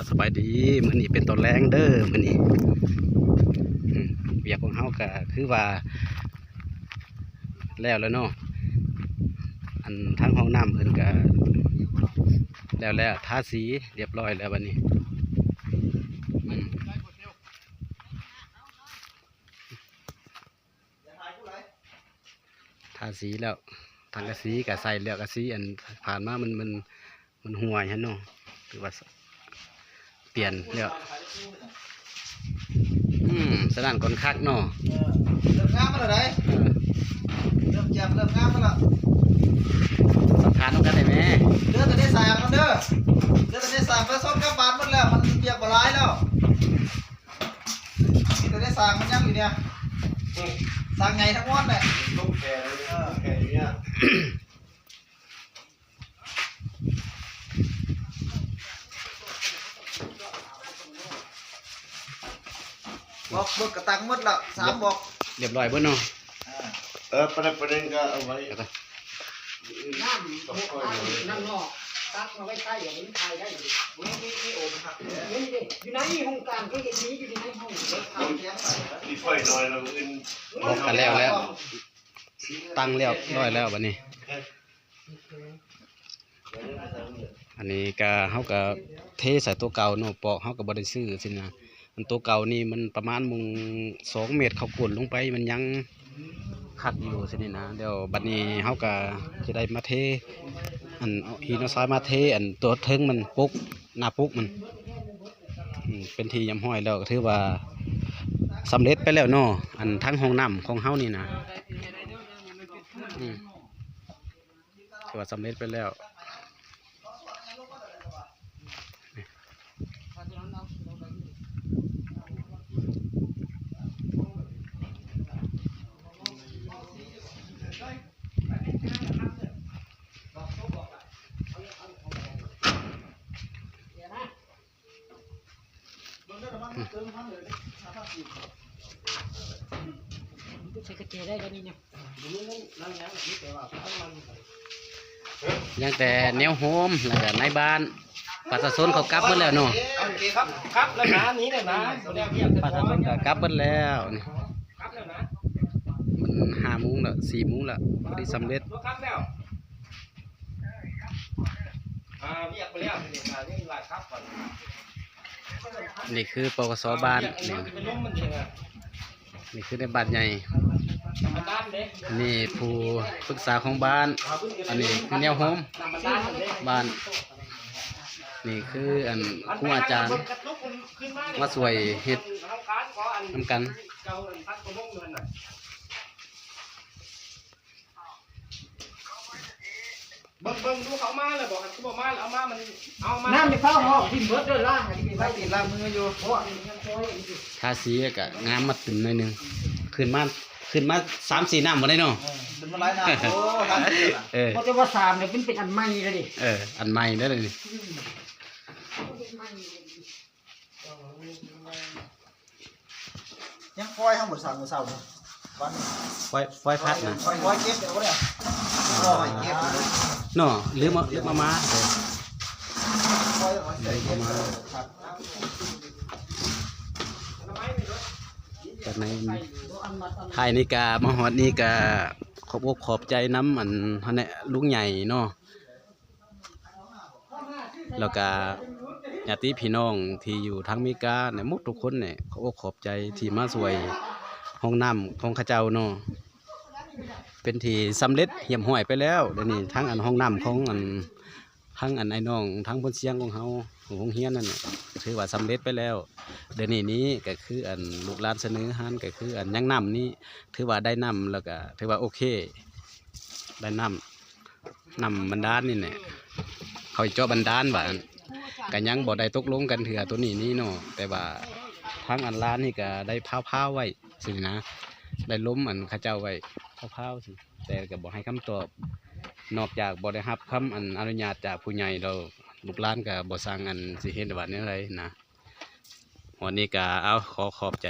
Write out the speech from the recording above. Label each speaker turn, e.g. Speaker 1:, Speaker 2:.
Speaker 1: สบายดีมื้อนี้เป็นตอนแรงเด้อมื้อนี้เวียกของเฮาก็คือว่าแล้วเนาะอันทั้งห้องน้ำเพิ่นก็แล้วทาสีเรียบร้อยแล้วบัดนี้ทาสีแล้วทางกระสีก็ใส่แล้วกระสีอันผ่านมามันห่วยฮะเนาะคือว่าเปลี่ยนแล้วสนั่นก่อนคักเนาะ
Speaker 2: เริ่มงามมาแล้วเริ่มเจ็บเริ่มงามมาแล้ว
Speaker 1: สำคัญต้องกันได้ไหม
Speaker 2: เดือดจะได้สามกันเด้อเดือดจะได้สามไปส้มกับบานหมดแล้วมันเปียกบ่ร้ายแล้วนี่จะได้สามมันยังอยู่เนี่ยสามไงทั้งวันเลยลูกแก่เลยแก่เนี่ยบอกเบิกกระตังหมดละ3บอก
Speaker 1: เรียบร้อยเบิ่เนาะ
Speaker 3: ประเด็นก็เอาไว้
Speaker 4: น้ำนั่งนอกตักมาไว้ใต้อย่างนี้ไทยได้อยู่นี่โอ้ครับนี่อยู่ในห้องการก็อย่างนี้อยู่ในห้อง
Speaker 3: มีไฟน้อยแล้วอื่น
Speaker 1: บอกกันแล้วตั้งเรียบร้อยแล้วบัดนี้อันนี้ก็เฮาก็เทใส่ตัวเก่าเนาะปอกเฮาก็บ่ได้ซื้อสินะมันตัวเก่านี่มันประมาณมุง2 เมตรเขากดลงไปมันยังคักอยู่สินี่นะเดี๋ยวบัดนี้เฮาก็จะได้มาเทอันหินเอาทรายมาเทอันตัวเทิงมันปุกหน้าปุกมันเป็นที่ยำห้อยแล้วก็ถือว่าสำเร็จไปแล้วเนาะอันทั้งห้องน้ำของเฮานี่นะถือว่าสำเร็จไปแล้ว
Speaker 4: ใช้กระเจี๊ยได้แล้วนี่เนี่ย
Speaker 1: ยังแต่แนวโฮมแล้วก็ในบ้านประชาชนเขากลับหมดแล้วเนาะ
Speaker 2: โอเคครับแล้วนะนี้เลยนะ
Speaker 1: ประชาชนก็กลับหมดแล้วนี่มัน5 โมงแล้ว4 โมงแล้วพอดีสำเร็จนี่คือปกสบ้านนี่คือในบ้านใหญ่นี่ผู้ปรึกษาของบ้านอันนี้คือแนวโฮมบ้านนี่คืออันครูอาจารย์มาสวยเฮ็ดทำกัน
Speaker 2: เบิ่งดูเขามาเลยบอกเขาบอกมาเอามามันเอามา
Speaker 4: น้ำในข้าวหอมกินเบิร์ดด้วยล่างที่
Speaker 2: ไปติดล่างมืออยู่เพราะ
Speaker 1: ทาสีก็งามมาตึมหน่อยนึงขึ้นมา3-4 น้ำหมดได้เนาะ
Speaker 2: เป็นมาหลายน้ำโอ้ทาสี
Speaker 4: เพราะว่า3เนี่ยเป็นอันใหม่เลยดิ
Speaker 1: อันใหม่ได้เลย
Speaker 2: ยังฟอยทั้งหมด3 มื้อเช้านะ
Speaker 1: ฟอยพัดนะ
Speaker 2: ฟอยเก็บเดี๋ยวเนี่ยฟอยเก็บ
Speaker 1: เนาะลืมมาจากในไทยนี่กามาฮอดนี่กาขอบใจน้ำอันฮะเนี่ยลุงใหญ่เนาะแล้วก็ญาติพี่น้องที่อยู่ทั้งเมกาเนี่ยมุกทุกคนเนี่ยขอบใจที่มาสวยห้องน้ำของข้าเจ้าเนาะเป็นที่สำเร็จเหี่ยมห้อยไปแล้วเดี๋ยวนี้ทั้งอันห้องน้ำของอันทั้งอันไอ้น้องทั้งบนเสียงของเขาของเฮียนนั่นเนี่ยถือว่าสำเร็จไปแล้วเดี๋ยวนี้ก็คืออันลูกหลานเสนอฮันก็คืออันยังน้ำนี้ถือว่าได้น้ำแล้วก็ถือว่าโอเคได้น้ำบรรดาลนี่เนี่ยเขาเจาะบรรดาลว่ากันยังบ่ได้ตกลงกันเถื่อตัวนี้เนาะแต่ว่าทั้งอันร้านนี่ก็ได้พาวไว้สินะได้ล้มอันข้าเจ้าไว้พาวสิแต่ก็บอกให้คำตอบนอกจากบ่ได้รับคำอนุญาตจากผู้ใหญ่เราลูกหลานก็บ่สั่งอันสิเฮ็ดว่าแนวใดนะวันนี้ก็เอาขอบใจ